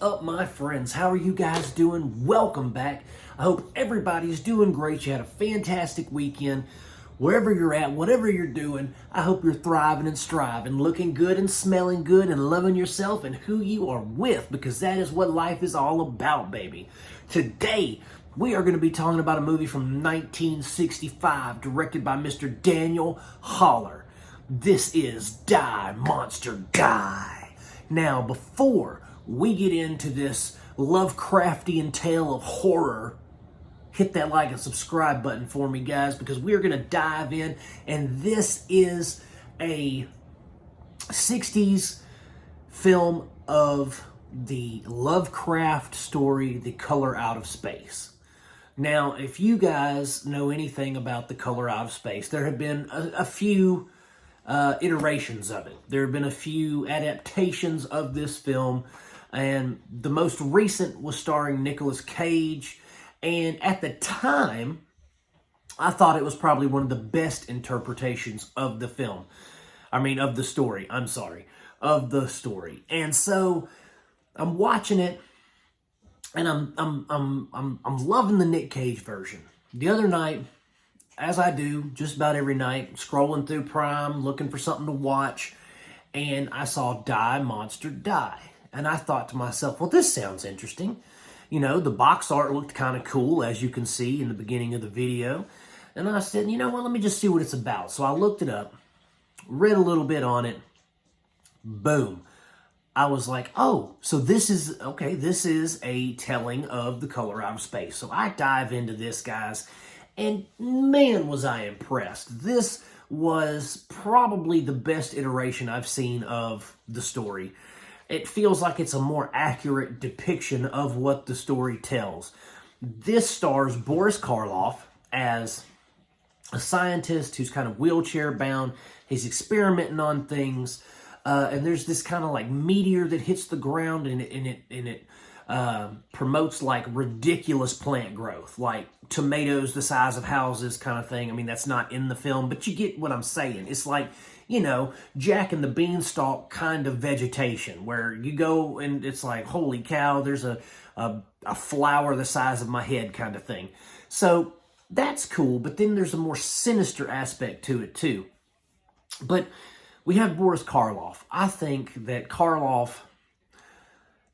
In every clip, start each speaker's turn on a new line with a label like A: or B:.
A: up, my friends? How are you guys doing? Welcome back. I hope everybody's doing great. You had a fantastic weekend. Wherever you're at, whatever you're doing, I hope you're thriving and striving, looking good and smelling good and loving yourself and who you are with, because that is what life is all about, baby. Today, we are going to be talking about a movie from 1965, directed by Mr. Daniel Haller. This is Die, Monster, Die. Now, before we get into this Lovecraftian tale of horror, hit that like and subscribe button for me, guys, because we're going to dive in. And this is a 60s film of the Lovecraft story, The Color Out of Space. Now, if you guys know anything about The Color Out of Space, there have been a few iterations of it. There have been a few adaptations of this film, and the most recent was starring Nicolas Cage. And at the time, I thought it was probably one of the best interpretations of the film. Of the story. Of the story. And so I'm watching it, and I'm loving the Nick Cage version. The other night, as I do just about every night, scrolling through Prime, looking for something to watch, and I saw Die, Monster, Die. And I thought to myself, well, this sounds interesting. You know, the box art looked kind of cool, as you can see in the beginning of the video. And I said, you know what, let me just see what it's about. So I looked it up, read a little bit on it. Boom. I was like, oh, so this is a telling of The Color Out of Space. So I dive into this, guys, and man, was I impressed. This was probably the best iteration I've seen of the story. It feels like it's a more accurate depiction of what the story tells. This stars Boris Karloff as a scientist who's kind of wheelchair bound. He's experimenting on things, and there's this kind of like meteor that hits the ground, and it promotes like ridiculous plant growth, like tomatoes the size of houses kind of thing. I mean, that's not in the film, but you get what I'm saying. It's like, you know, Jack and the Beanstalk kind of vegetation, where you go and it's like, holy cow, there's a flower the size of my head kind of thing. So that's cool, but then there's a more sinister aspect to it too. But we have Boris Karloff. I think that Karloff,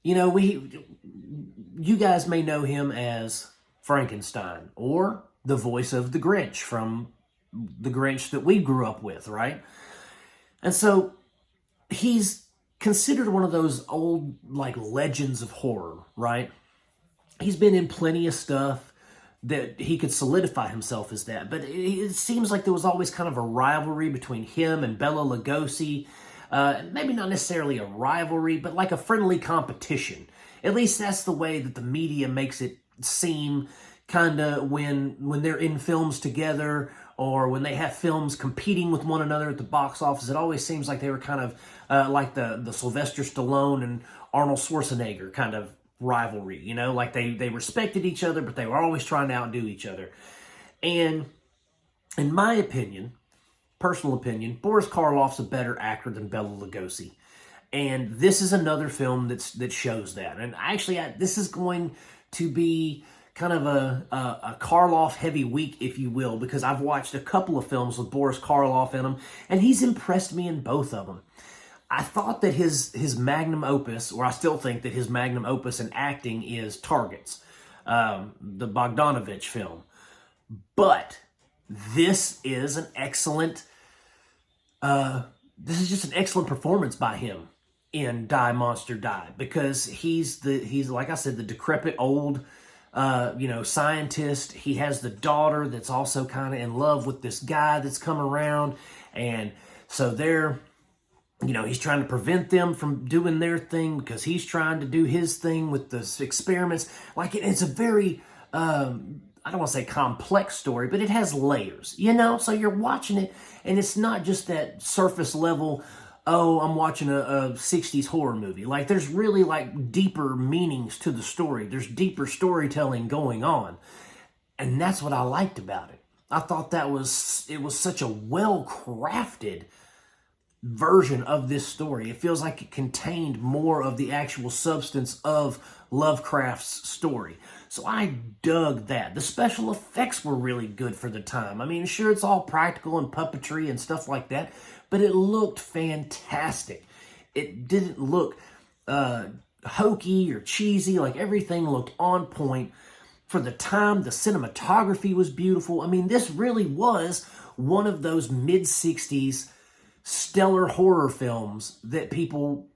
A: you know, you guys may know him as Frankenstein, or the voice of the Grinch from the Grinch that we grew up with, right? And so he's considered one of those old, like, legends of horror, right? He's been in plenty of stuff that he could solidify himself as that. But it seems like there was always kind of a rivalry between him and Bela Lugosi. Maybe not necessarily a rivalry, but like a friendly competition. At least that's the way that the media makes it seem, kind of when they're in films together, or when they have films competing with one another at the box office. It always seems like they were kind of like the Sylvester Stallone and Arnold Schwarzenegger kind of rivalry, you know? Like they respected each other, but they were always trying to outdo each other. And in my opinion, personal opinion, Boris Karloff's a better actor than Bela Lugosi. And this is another film that shows that. And actually, this is going to be kind of a Karloff heavy week, if you will, because I've watched a couple of films with Boris Karloff in them, and he's impressed me in both of them. I thought that his magnum opus, or I still think that his magnum opus in acting is Targets, the Bogdanovich film. But this is an excellent, this is just an excellent performance by him in Die, Monster, Die, because he's like I said, the decrepit old scientist. He has the daughter that's also kind of in love with this guy that's come around. And so he's trying to prevent them from doing their thing because he's trying to do his thing with the experiments. Like, it's a very, I don't want to say complex story, but it has layers, you know? So you're watching it, and it's not just that surface level, oh, I'm watching a 60s horror movie. Like, there's really, like, deeper meanings to the story. There's deeper storytelling going on. And that's what I liked about it. I thought it was such a well-crafted version of this story. It feels like it contained more of the actual substance of Lovecraft's story. So I dug that. The special effects were really good for the time. I mean, sure, it's all practical and puppetry and stuff like that, but it looked fantastic. It didn't look hokey or cheesy. Like, everything looked on point for the time. The cinematography was beautiful. I mean, this really was one of those mid-60s stellar horror films that people,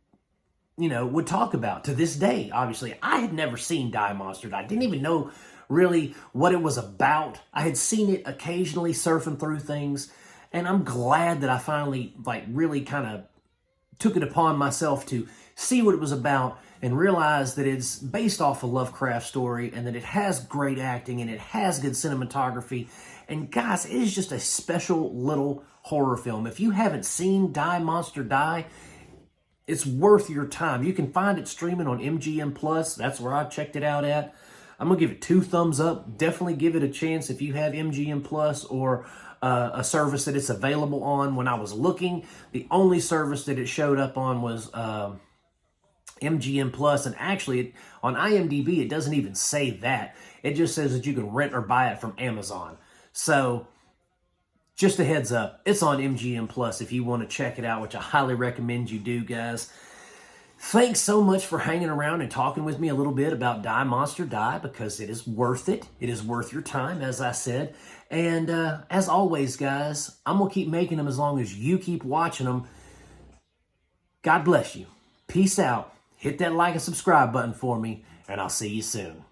A: would talk about to this day. Obviously, I had never seen Die Monster Die. I didn't even know really what it was about. I had seen it occasionally surfing through things, and I'm glad that I finally, really kind of took it upon myself to see what it was about and realize that it's based off a Lovecraft story and that it has great acting and it has good cinematography. And guys, it is just a special little horror film. If you haven't seen Die Monster Die, it's worth your time. You can find it streaming on MGM Plus. That's where I checked it out at. I'm going to give it 2 thumbs up. Definitely give it a chance if you have MGM Plus or a service that it's available on. When I was looking, the only service that it showed up on was MGM Plus, and actually on IMDb it doesn't even say that. It just says that you can rent or buy it from Amazon. So just a heads up, it's on MGM Plus if you want to check it out, which I highly recommend you do, guys. Thanks so much for hanging around and talking with me a little bit about Die Monster Die, because it is worth it. It is worth your time, as I said. And as always, guys, I'm going to keep making them as long as you keep watching them. God bless you. Peace out. Hit that like and subscribe button for me, and I'll see you soon.